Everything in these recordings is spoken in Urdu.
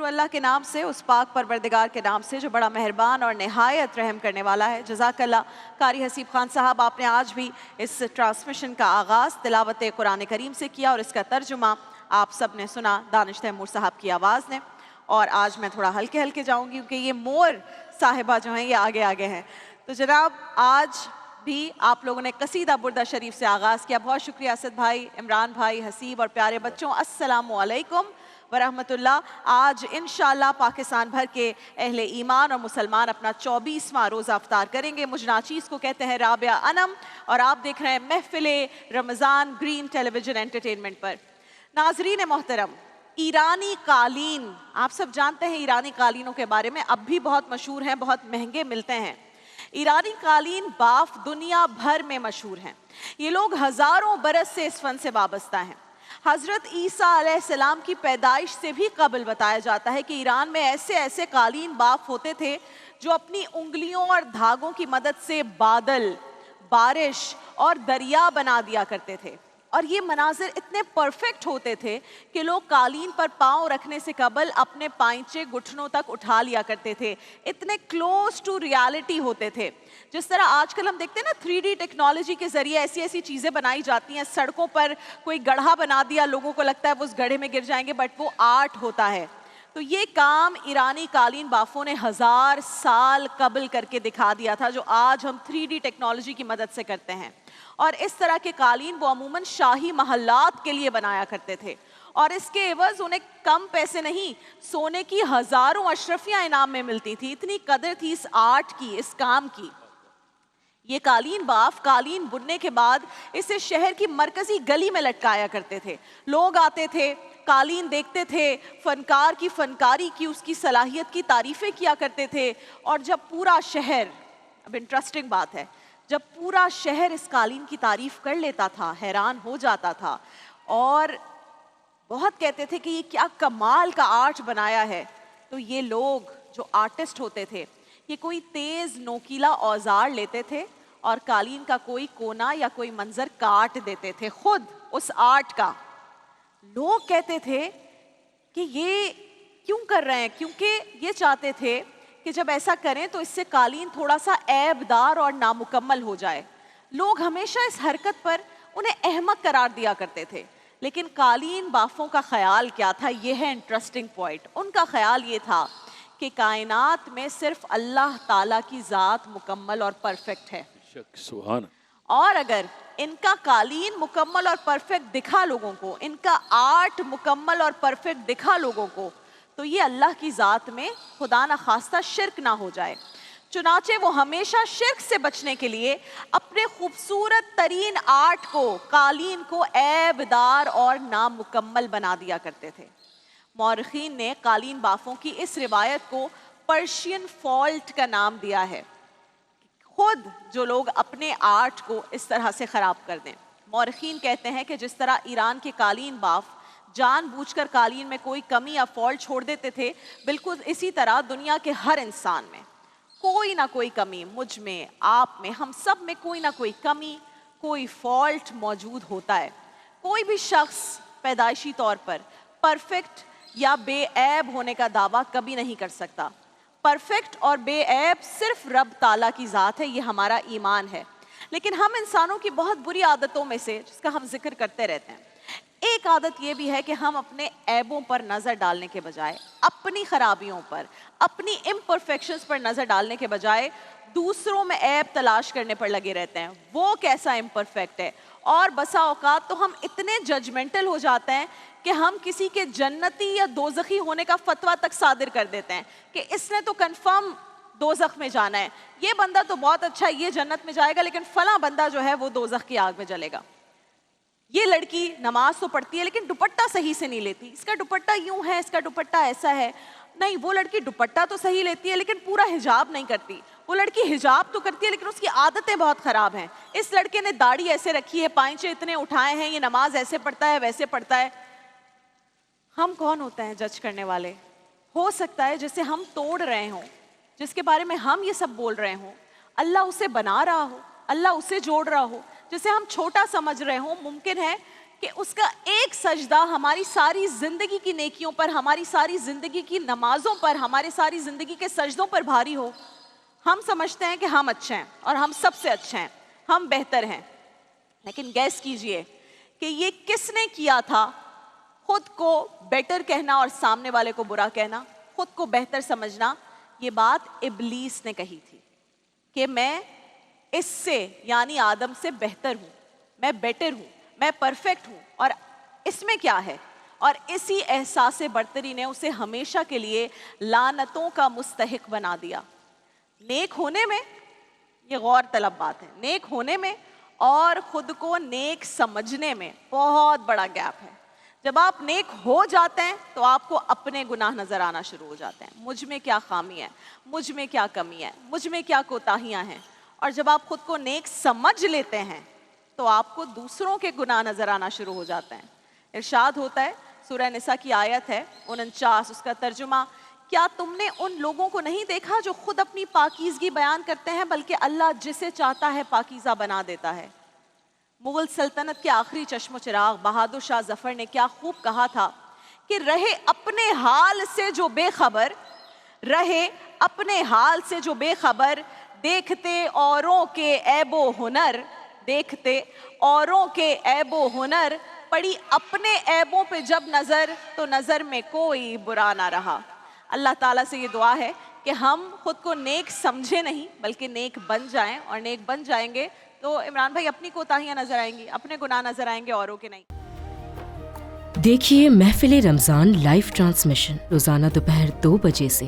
شروع اللہ کے نام سے، اس پاک پروردگار کے نام سے جو بڑا مہربان اور نہایت رحم کرنے والا ہے۔ جزاک اللہ قاری حسیب خان صاحب، آپ نے آج بھی اس ٹرانسمیشن کا آغاز تلاوت قرآن کریم سے کیا اور اس کا ترجمہ آپ سب نے سنا دانش تیمور صاحب کی آواز نے۔ اور آج میں تھوڑا ہلکے ہلکے جاؤں گی کیونکہ یہ مور صاحبہ جو ہیں یہ آگے آگے ہیں۔ تو جناب آج بھی آپ لوگوں نے قصیدہ بردہ شریف سے آغاز کیا، بہت شکریہ اسد بھائی، عمران بھائی، حسیب اور پیارے بچوں، السلام علیکم ورحمۃ اللہ۔ آج انشاءاللہ پاکستان بھر کے اہل ایمان اور مسلمان اپنا 24واں روزہ افطار کریں گے۔ مجھ ناچیز کو کہتے ہیں رابعہ انم، اور آپ دیکھ رہے ہیں محفل رمضان گرین ٹیلی ویژن انٹرٹینمنٹ پر۔ ناظرین محترم، ایرانی قالین، آپ سب جانتے ہیں ایرانی قالینوں کے بارے میں، اب بھی بہت مشہور ہیں، بہت مہنگے ملتے ہیں۔ ایرانی قالین باف دنیا بھر میں مشہور ہیں۔ یہ لوگ ہزاروں برس سے اس فن سے وابستہ ہیں۔ حضرت عیسیٰ علیہ السلام کی پیدائش سے بھی قبل بتایا جاتا ہے کہ ایران میں ایسے ایسے قالین باف ہوتے تھے جو اپنی انگلیوں اور دھاگوں کی مدد سے بادل، بارش اور دریا بنا دیا کرتے تھے، اور یہ مناظر اتنے پرفیکٹ ہوتے تھے کہ لوگ قالین پر پاؤں رکھنے سے قبل اپنے پائنچے گھٹنوں تک اٹھا لیا کرتے تھے، اتنے کلوز ٹو ریالٹی ہوتے تھے۔ جس طرح آج کل ہم دیکھتے ہیں نا 3D ٹیکنالوجی کے ذریعے ایسی ایسی چیزیں بنائی جاتی ہیں، سڑکوں پر کوئی گڑھا بنا دیا، لوگوں کو لگتا ہے وہ اس گڑھے میں گر جائیں گے، بٹ وہ آرٹ ہوتا ہے۔ تو یہ کام ایرانی قالین بافوں نے 1000 سال قبل کر کے دکھا دیا تھا، جو آج ہم 3D ٹیکنالوجی کی مدد سے کرتے ہیں۔ اور اس طرح کے قالین وہ عموماً شاہی محلات کے لیے بنایا کرتے تھے، اور اس کے عوض انہیں کم پیسے نہیں، سونے کی ہزاروں اشرفیاں انعام میں ملتی تھی۔ اتنی قدر تھی اس آرٹ کی، اس کام کی۔ یہ قالین باف قالین بننے کے بعد اسے شہر کی مرکزی گلی میں لٹکایا کرتے تھے۔ لوگ آتے تھے، قالین دیکھتے تھے، فنکار کی فنکاری کی، اس کی صلاحیت کی تعریفیں کیا کرتے تھے، اور جب پورا شہر، اب انٹرسٹنگ بات ہے، جب پورا شہر اس قالین کی تعریف کر لیتا تھا، حیران ہو جاتا تھا اور بہت کہتے تھے کہ یہ کیا کمال کا آرٹ بنایا ہے، تو یہ لوگ جو آرٹسٹ ہوتے تھے یہ کوئی تیز نوکیلا اوزار لیتے تھے اور قالین کا کوئی کونا یا کوئی منظر کاٹ دیتے تھے خود اس آرٹ کا۔ لوگ کہتے تھے کہ یہ کیوں کر رہے ہیں، کیونکہ یہ چاہتے تھے کہ جب ایسا کریں تو اس سے قالین تھوڑا سا عیب دار اور نامکمل ہو جائے۔ لوگ ہمیشہ اس حرکت پر انہیں احمق قرار دیا کرتے تھے، لیکن قالین بافوں کا خیال کیا تھا، یہ ہے انٹرسٹنگ پوائنٹ۔ ان کا خیال یہ تھا کہ کائنات میں صرف اللہ تعالیٰ کی ذات مکمل اور پرفیکٹ ہے، سبحان، اور اگر ان کا قالین مکمل اور پرفیکٹ دکھا لوگوں کو، ان کا آرٹ مکمل اور پرفیکٹ دکھا لوگوں کو، تو یہ اللہ کی ذات میں خدا نخواستہ شرک نہ ہو جائے۔ چنانچہ وہ ہمیشہ شرک سے بچنے کے لیے اپنے خوبصورت ترین آرٹ کو، قالین کو عیب دار اور نامکمل بنا دیا کرتے تھے۔ مورخین نے قالین بافوں کی اس روایت کو پرشین فالٹ کا نام دیا ہے، خود جو لوگ اپنے آرٹ کو اس طرح سے خراب کر دیں۔ مورخین کہتے ہیں کہ جس طرح ایران کے قالین باف جان بوجھ کر قالین میں کوئی کمی یا فالٹ چھوڑ دیتے تھے، بالکل اسی طرح دنیا کے ہر انسان میں کوئی نہ کوئی کمی، مجھ میں، آپ میں، ہم سب میں کوئی نہ کوئی کمی، کوئی فالٹ موجود ہوتا ہے۔ کوئی بھی شخص پیدائشی طور پر پرفیکٹ یا بے عیب ہونے کا دعویٰ کبھی نہیں کر سکتا۔ پرفیکٹ اور بے عیب صرف رب تعالیٰ کی ذات ہے، یہ ہمارا ایمان ہے۔ لیکن ہم انسانوں کی بہت بری عادتوں میں سے، جس کا ہم ذکر کرتے رہتے ہیں، ایک عادت یہ بھی ہے کہ ہم اپنے عیبوں پر نظر ڈالنے کے بجائے، اپنی خرابیوں پر، اپنی امپرفیکشنز پر نظر ڈالنے کے بجائے دوسروں میں عیب تلاش کرنے پر لگے رہتے ہیں، وہ کیسا امپرفیکٹ ہے۔ اور بسا اوقات تو ہم اتنے ججمنٹل ہو جاتے ہیں کہ ہم کسی کے جنتی یا دوزخی ہونے کا فتویٰ تک صادر کر دیتے ہیں کہ اس نے تو کنفرم دوزخ میں جانا ہے، یہ بندہ تو بہت اچھا ہے، یہ جنت میں جائے گا، لیکن فلاں بندہ جو ہے وہ دوزخ کی آگ میں جلے گا۔ یہ لڑکی نماز تو پڑھتی ہے لیکن دوپٹہ صحیح سے نہیں لیتی، اس کا دوپٹہ یوں ہے، اس کا دوپٹہ ایسا ہے۔ نہیں، وہ لڑکی دوپٹہ تو صحیح لیتی ہے لیکن پورا حجاب نہیں کرتی۔ وہ لڑکی حجاب تو کرتی ہے لیکن اس کی عادتیں بہت خراب ہیں۔ اس لڑکے نے داڑھی ایسے رکھی ہے، پائنچے اتنے اٹھائے ہیں، یہ نماز ایسے پڑھتا ہے، ویسے پڑھتا ہے۔ ہم کون ہوتے ہیں جج کرنے والے؟ ہو سکتا ہے جسے ہم توڑ رہے ہوں، جس کے بارے میں ہم یہ سب بول رہے ہوں، اللہ اسے بنا رہا ہو، اللہ اسے جوڑ رہا ہو۔ جسے ہم چھوٹا سمجھ رہے ہوں، ممکن ہے کہ اس کا ایک سجدہ ہماری ساری زندگی کی نیکیوں پر, ہماری ساری زندگی کی نمازوں پر, ہمارے ساری زندگی کے سجدوں پر بھاری ہو. ہم سمجھتے ہیں کہ ہم اچھے ہیں اور ہم سب سے اچھے ہیں, ہم بہتر ہیں, لیکن گیس کیجئے کہ یہ کس نے کیا تھا؟ خود کو بیٹر کہنا اور سامنے والے کو برا کہنا, خود کو بہتر سمجھنا. یہ بات ابلیس نے کہی تھی کہ میں اس سے یعنی آدم سے بہتر ہوں, میں بیٹر ہوں, میں پرفیکٹ ہوں, اور اس میں کیا ہے؟ اور اسی احساس برتری نے اسے ہمیشہ کے لیے لعنتوں کا مستحق بنا دیا. نیک ہونے میں, یہ غور طلب بات ہے, نیک ہونے میں اور خود کو نیک سمجھنے میں بہت بڑا گیپ ہے. جب آپ نیک ہو جاتے ہیں تو آپ کو اپنے گناہ نظر آنا شروع ہو جاتے ہیں. مجھ میں کیا خامی ہے, مجھ میں کیا کمی ہے, مجھ میں کیا کوتاہیاں ہیں. اور جب آپ خود کو نیک سمجھ لیتے ہیں تو آپ کو دوسروں کے گناہ نظر آنا شروع ہو جاتے ہیں. ارشاد ہوتا ہے, سورہ نساء کی آیت ہے 49, اس کا ترجمہ, کیا تم نے ان لوگوں کو نہیں دیکھا جو خود اپنی پاکیزگی بیان کرتے ہیں, بلکہ اللہ جسے چاہتا ہے پاکیزہ بنا دیتا ہے. مغل سلطنت کے آخری چشم و چراغ بہادر شاہ ظفر نے کیا خوب کہا تھا کہ رہے اپنے حال سے جو بے خبر, رہے اپنے حال سے جو بے خبر, دیکھتے اوروں کے عیب و ہنر, دیکھتے اوروں کے عیب و ہنر, پڑی اپنے عیبوں پہ جب نظر تو نظر میں کوئی برا نہ رہا. اللہ تعالیٰ سے یہ دعا ہے کہ ہم خود کو نیک سمجھے نہیں بلکہ نیک بن جائیں, اور نیک بن جائیں گے تو عمران بھائی اپنی کوتاہیاں نظر آئیں گی, اپنے گناہ نظر آئیں گے, اوروں کے نہیں. دیکھیے محفل رمضان لائیو ٹرانسمیشن روزانہ دوپہر 2 بجے سے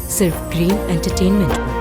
صرف گرین انٹرٹینمنٹ پر.